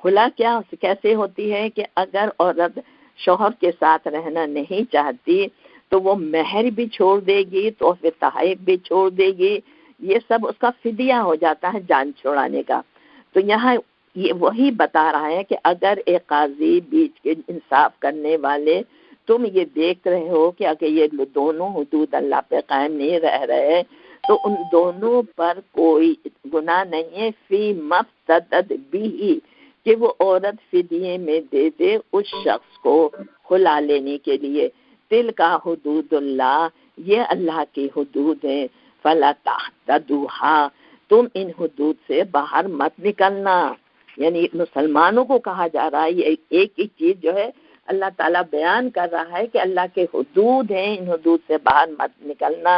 خلا کیا کیسے ہوتی ہے کہ اگر عورت شوہر کے ساتھ رہنا نہیں چاہتی تو وہ مہر بھی چھوڑ دے گی، تحفے تحائف بھی چھوڑ دے گی، یہ سب اس کا فدیہ ہو جاتا ہے جان چھوڑانے کا. تو یہاں یہ وہی بتا رہا ہے کہ اگر ایک قاضی بیچ کے انصاف کرنے والے تم یہ دیکھ رہے ہو کہ اگر یہ دونوں حدود اللہ پہ قائم نہیں رہ رہے تو ان دونوں پر کوئی گناہ نہیں ہے، فی مفتدت بھی، کہ وہ عورت فدیے میں دے دے اس شخص کو خلا لینے کے لیے. تل کا حدود اللہ، یہ اللہ کی حدود ہیں. فلا تعتدوها، تم ان حدود سے باہر مت نکلنا. یعنی مسلمانوں کو کہا جا رہا ہے، یہ ایک ایک چیز جو ہے اللہ تعالیٰ بیان کر رہا ہے کہ اللہ کے حدود ہیں، ان حدود سے باہر مت نکلنا.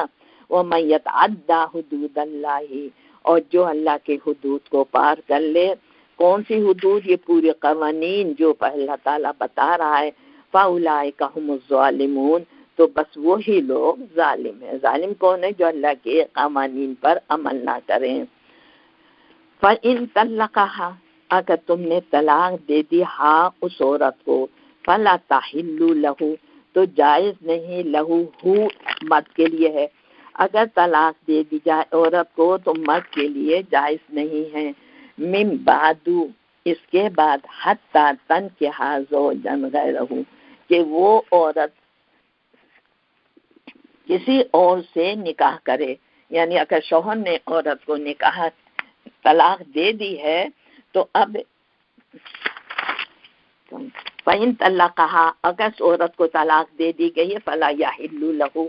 وَمَن يَتَعَدَّ حُدُودَ اللَّهِ، اور جو اللہ کے حدود کو پار کر لے. کون سی حدود؟ یہ پورے قوانین جو اللہ تعالیٰ بتا رہا ہے. فَأُولَٰئِكَ هُمُ الظَّالِمُونَ، تو بس وہی لوگ ظالم ہیں. ظالم کون ہے؟ جو اللہ کے قوانین پر عمل نہ کریں. فَإِن طَلَّقَهَا، اگر تم نے طلاق دے دی ہاں اس عورت کو، فَلَا تَحِلُّ لَهُ، تو جائز نہیں، لہو ہو مرد کے لیے ہے. اگر طلاق دے دی جائے عورت کو تو مرد کے لیے جائز نہیں ہے. من بعد، اس کے بعد، حتی تنکح زوجا غیرہ، کہ وہ عورت کسی اور سے نکاح کرے. یعنی اگر شوہر نے عورت کو نکاح طلاق دے دی ہے تو اب فَإِن طَلَّقَهَا اگر اس عورت کو طلاق دے دی گئی ہے فَلَا يَحِلُّ لَهُ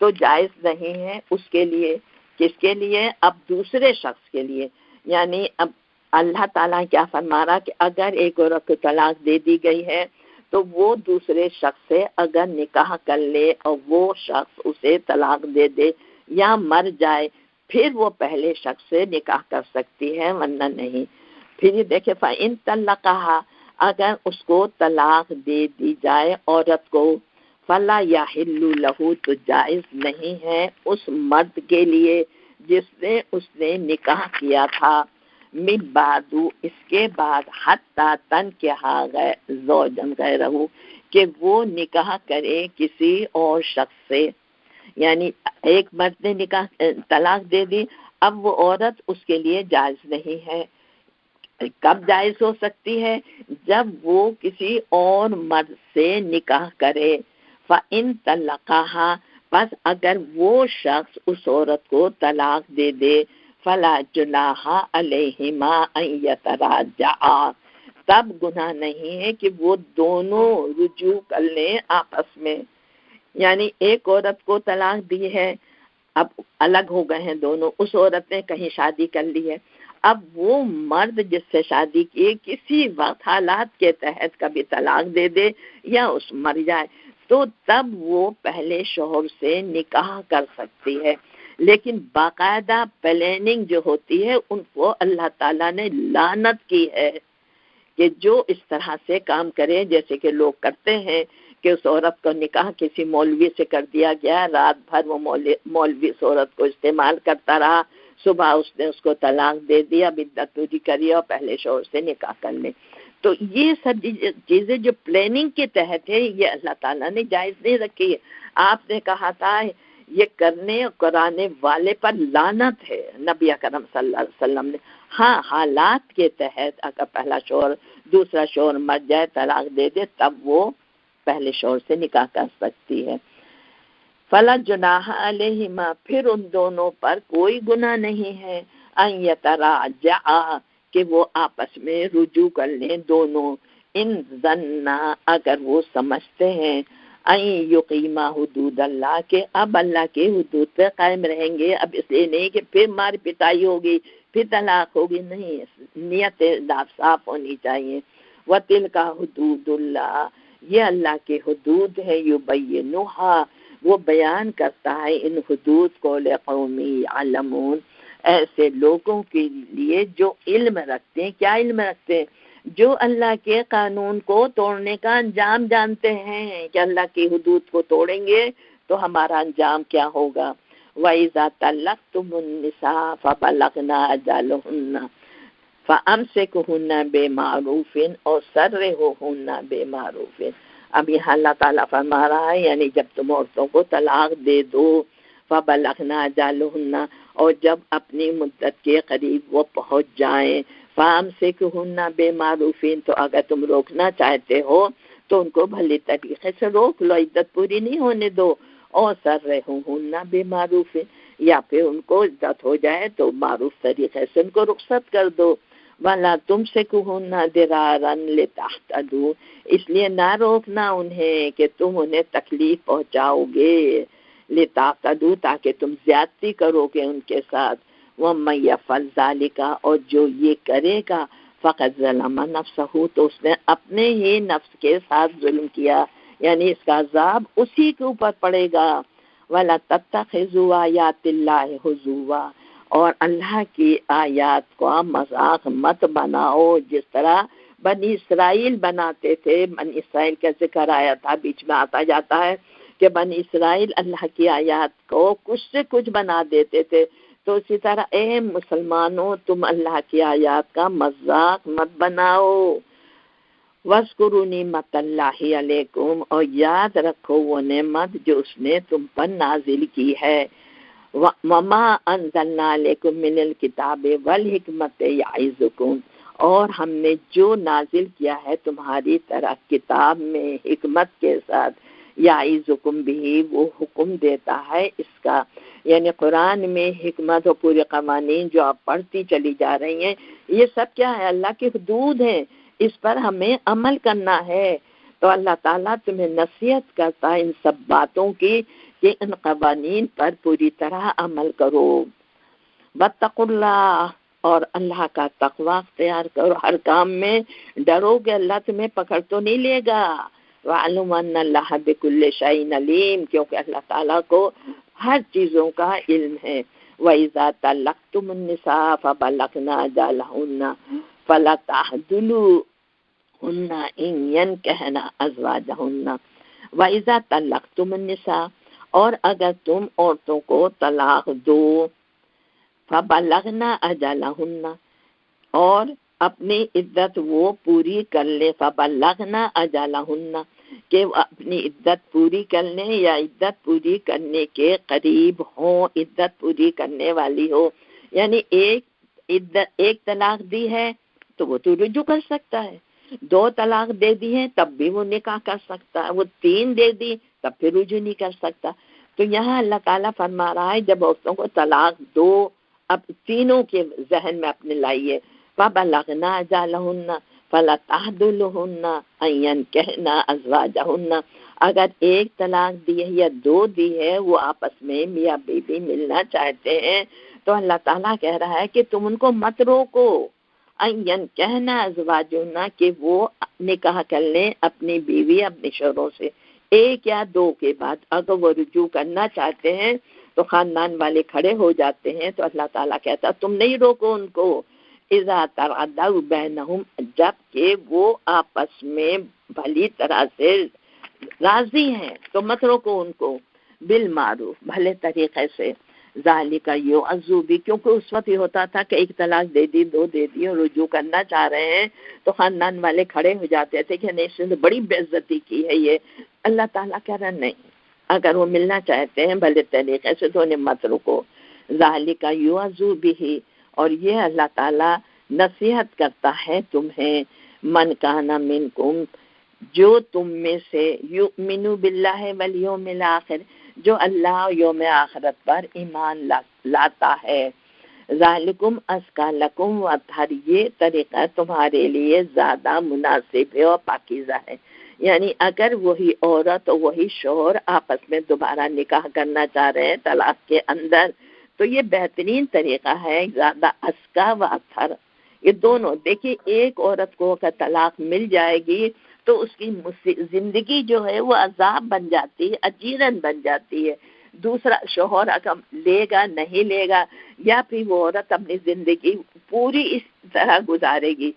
تو جائز نہیں ہے اس کے لیے. کس کے لیے؟ اب دوسرے شخص کے لیے. یعنی اب اللہ تعالیٰ کیا فرما رہا کہ اگر ایک عورت کو طلاق دے دی گئی ہے تو وہ دوسرے شخص سے اگر نکاح کر لے اور وہ شخص اسے طلاق دے دے یا مر جائے پھر وہ پہلے شخص سے نکاح کر سکتی ہے ورنہ نہیں. پھر یہ دیکھیں فَإِن طَلَّقَهَا اگر اس کو طلاق دے دی جائے عورت کو فلا یحل لہ تو جائز نہیں ہے اس مرد کے لیے جس نے اس نے نکاح کیا تھا من بعد اس کے بعد حتی تنکحا زوجن غیرہ کہ وہ نکاح کرے کسی اور شخص سے. یعنی ایک مرد نے نکاح طلاق دے دی اب وہ عورت اس کے لیے جائز نہیں ہے. کب جائز ہو سکتی ہے؟ جب وہ کسی اور مرد سے نکاح کرے. فَإِن طَلَّقَهَا پس اگر وہ شخص اس عورت کو طلاق دے دے فَلَا جُنَاحَ عَلَيْهِمَا أَن يَتَرَاجَعَا تب گناہ نہیں ہے کہ وہ دونوں رجوع کر لیں آپس میں. یعنی ایک عورت کو طلاق دی ہے اب الگ ہو گئے ہیں دونوں. اس عورت نے کہیں شادی کر لی ہے اب وہ مرد جس سے شادی کی کسی وقت حالات کے تحت کبھی طلاق دے دے یا اس مر جائے تو تب وہ پہلے شوہر سے نکاح کر سکتی ہے. لیکن باقاعدہ پلاننگ جو ہوتی ہے ان کو اللہ تعالیٰ نے لعنت کی ہے کہ جو اس طرح سے کام کرے جیسے کہ لوگ کرتے ہیں کہ اس عورت کو نکاح کسی مولوی سے کر دیا گیا رات بھر وہ مولوی اس عورت کو استعمال کرتا رہا صبح اس نے اس کو طلاق دے دیا بدعت پوری کری اور پہلے شوہر سے نکاح کر لے. تو یہ سب چیزیں جو پلاننگ کے تحت ہے یہ اللہ تعالیٰ نے جائز نہیں رکھی ہے. آپ نے کہا تھا یہ کرنے اور کرانے والے پر لعنت ہے نبی اکرم صلی اللہ علیہ وسلم نے. ہاں حالات کے تحت اگر پہلا شوہر دوسرا شوہر مر جائے طلاق دے دے تب وہ پہلے شوہر سے نکاح کر سکتی ہے. فلا جناح علیہما پھر ان دونوں پر کوئی گناہ نہیں ہے ان یتراجعا کہ وہ آپس میں رجوع کر لیں دونوں. ان ظننا اگر وہ سمجھتے ہیں ان یقیما حدود اللہ کہ اب اللہ کے حدود پہ قائم رہیں گے. اب اس لیے نہیں کہ پھر مار پٹائی ہوگی پھر طلاق ہوگی نہیں نیت صاف ہونی چاہیے. وَتِلْكَ حدود اللہ یہ اللہ کے حدود ہے یبینھا وہ بیان کرتا ہے ان حدود کو لقوم یعلمون ایسے لوگوں کے لیے جو علم رکھتے ہیں. کیا علم رکھتے ہیں؟ جو اللہ کے قانون کو توڑنے کا انجام جانتے ہیں کہ اللہ کی حدود کو توڑیں گے تو ہمارا انجام کیا ہوگا. وَإِذَا طَلَّقْتُمُ النِّسَاءَ فَبَلَغْنَ أَجَلَهُنَّ فَأَمْسِكُوهُنَّ بِمَعْرُوفٍ أَوْ سَرِّحُوهُنَّ بِمَعْرُوفٍ. اب یہاں اللہ تعالیٰ فرما رہا ہے یعنی جب تم عورتوں کو طلاق دے دو فَبَلَغْنَ أَجَلَهُنَّ اور جب اپنی مدت کے قریب وہ پہنچ جائیں فَأَمْسِكُوهُنَّ بِمَعْرُوفٍ تو اگر تم روکنا چاہتے ہو تو ان کو بھلی طریقے سے روک لو عدت پوری نہیں ہونے دو. اور سَرِّحُوهُنَّ بِمَعْرُوفٍ یا پھر ان کو عدت ہو جائے تو معروف طریقے سے ان کو رخصت کر دو. وَلَا تُمْسِكُوهُنَّ ضِرَارًا لِتَعْتَدُوا اس لیے نہ روکنا انہیں کہ تم انہیں تکلیف پہنچاؤ گے لِتَعْتَدُوا تاکہ تم زیادتی کرو گے ان کے ساتھ. وَمَن يَفْعَلْ ذَلِكَ اور جو یہ کرے گا فَقَدْ ظَلَمَ نَفْسَهُ تو اس نے اپنے ہی نفس کے ساتھ ظلم کیا یعنی اس کا عذاب اسی کے اوپر پڑے گا. وَلَا تَتَّخِذُوا آیَاتِ اللَّهِ هُزُوًا اور اللہ کی آیات کو مذاق مت بناؤ جس طرح بنی اسرائیل بناتے تھے. بنی اسرائیل کا ذکر آیا تھا بیچ میں آتا جاتا ہے کہ بنی اسرائیل اللہ کی آیات کو کچھ سے کچھ بنا دیتے تھے. تو اسی طرح اے مسلمانوں تم اللہ کی آیات کا مذاق مت بناؤ. وَاذْكُرُوا نِعْمَتَ اللَّهِ عَلَيْكُمْ اور یاد رکھو وہ نعمت جو اس نے تم پر نازل کی ہے. وَمَا أَنزَلْنَا عَلَيْكُمْ مِنَ الْكِتَابِ وَالْحِكْمَةِ يَعِظُكُمْ اور ہم نے جو نازل کیا ہے تمہاری طرف کتاب میں حکمت کے ساتھ یعظکم بھی وہ حکم دیتا ہے اس کا یعنی قرآن میں حکمت و پورے قوانین جو آپ پڑھتی چلی جا رہی ہیں، یہ سب کیا ہے؟ اللہ کی حدود ہیں، اس پر ہمیں عمل کرنا ہے۔ تو اللہ تعالیٰ تمہیں نصیحت کرتا ہے ان سب باتوں کی کہ ان قوانین پر پوری طرح عمل کرو۔ واتقوا اللہ، اور اللہ کا تقوی اختیار کرو، ہر کام میں ڈرو کہ اللہ تمہیں پکڑ تو نہیں لے گا۔ وَاعْلَمُوا أَنَّ اللَّهَ بِكُلِّ شَيْءٍ عَلِيمٌ، کیونکہ اللہ تعالیٰ کو ہر چیزوں کا علم ہے۔ وَإِذَا طَلَّقْتُمُ النِّسَاءَ فَبَلَغْنَ أَجَلَهُنَّ فَلَا تَعْضُلُوهُنَّ إِن يَنكِحْنَ أَزْوَاجَهُنَّ وَإِذَا طَلَّقْتُمُ النِّسَاءَ، اور اگر تم عورتوں کو طلاق دو، فَبَلَغْنَ أَجَلَهُنَّ، اور اپنی عدت وہ پوری کر لے، فَبَلَّغْنَ أَجَلَهُنَّ، کہ وہ اپنی عدت پوری کر لیں یا عدت پوری کرنے کے قریب ہوں، عدت پوری کرنے والی ہو۔ یعنی ایک طلاق دی ہے تو وہ تو رجوع کر سکتا ہے، 2 طلاق دے دی ہیں تب بھی وہ نکاح کر سکتا ہے، وہ 3 دے دی تب پھر رجوع نہیں کر سکتا۔ تو یہاں اللہ تعالیٰ فرما رہا ہے جب عورتوں کو طلاق دو، اب تینوں کے ذہن میں اپنے لائیے، فَبَلَغْنَ أَجَلَهُنَّ فَلَا تَعْضُلُوهُنَّ أَن يَنكِحْنَ أَزْوَاجَهُنَّ، اگر ایک طلاق دی ہے یا 2 دی ہے، وہ آپس میں میاں بیوی ملنا چاہتے ہیں، تو اللہ تعالیٰ کہہ رہا ہے کہ تم ان کو مت روکو، أن ينكحن أزواجهن، کہ وہ نکاح کر لیں اپنی بیوی اپنے شوہروں سے 1 یا 2 کے بعد۔ اگر وہ رجوع کرنا چاہتے ہیں تو خاندان والے کھڑے ہو جاتے ہیں، تو اللہ تعالیٰ کہتا تم نہیں روکو ان کو، اذا تراضوا بینہم، جب کہ وہ آپس میں بھلی طرح سے راضی ہیں تو مت روکو ان کو، بالمعروف، بھلے طریقے سے۔ ذالک یعظ بھی، کیونکہ اس وقت یہ ہوتا تھا کہ 1 طلاق دے دی، 2 دے دی اور رجوع کرنا چاہ رہے ہیں تو خاندان والے کھڑے ہو جاتے تھے کہ نہیں، اس نے بڑی بے عزتی کی ہے یہ۔ اللہ تعالیٰ کہہ رہا نہیں، اگر وہ ملنا چاہتے ہیں بھلے طریقے سے تو انہیں مت رکو۔ ذالک یعظ بھی، اور یہ اللہ تعالیٰ نصیحت کرتا ہے تمہیں، من کان منکم، جو تم میں سے یؤمن باللہ والیوم الآخر، جو اللہ اور یوم آخرت پر ایمان لاتا ہے۔ ذالکم ازکی لکم، وطہر، یہ طریقہ تمہارے لیے زیادہ مناسب ہے اور پاکیزہ ہے۔ یعنی اگر وہی عورت اور وہی شوہر آپس میں دوبارہ نکاح کرنا چاہ رہے ہیں طلاق کے اندر، تو یہ بہترین طریقہ ہے، زیادہ ازکی و اطہر۔ یہ دونوں دیکھیے، ایک عورت کو اگر طلاق مل جائے گی تو اس کی زندگی جو ہے وہ عذاب بن جاتی ہے، اجیرن بن جاتی ہے۔ دوسرا شوہر اگر لے گا نہیں لے گا، یا پھر وہ عورت اپنی زندگی پوری اس طرح گزارے گی،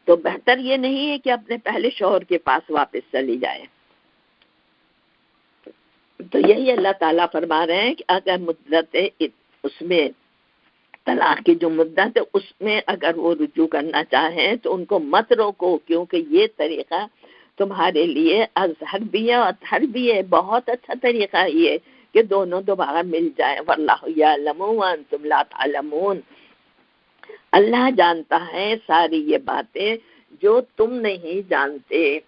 تو بہتر یہ نہیں ہے کہ اپنے پہلے شوہر کے پاس واپس چلی جائے۔ تو یہی اللہ تعالیٰ فرما رہے ہیں کہ اگر مدت اس میں طلاق کی جو مدت ہے اس میں اگر وہ رجوع کرنا چاہیں تو ان کو مت روکو، کیونکہ یہ طریقہ تمہارے لیے ازہر بھی ہے اور اطہر بھی ہے، بہت اچھا طریقہ یہ کہ دونوں دوبارہ مل جائیں۔ واللہ یعلم وانتم لا تعلمون، اللہ جانتا ہے ساری یہ باتیں جو تم نہیں جانتے۔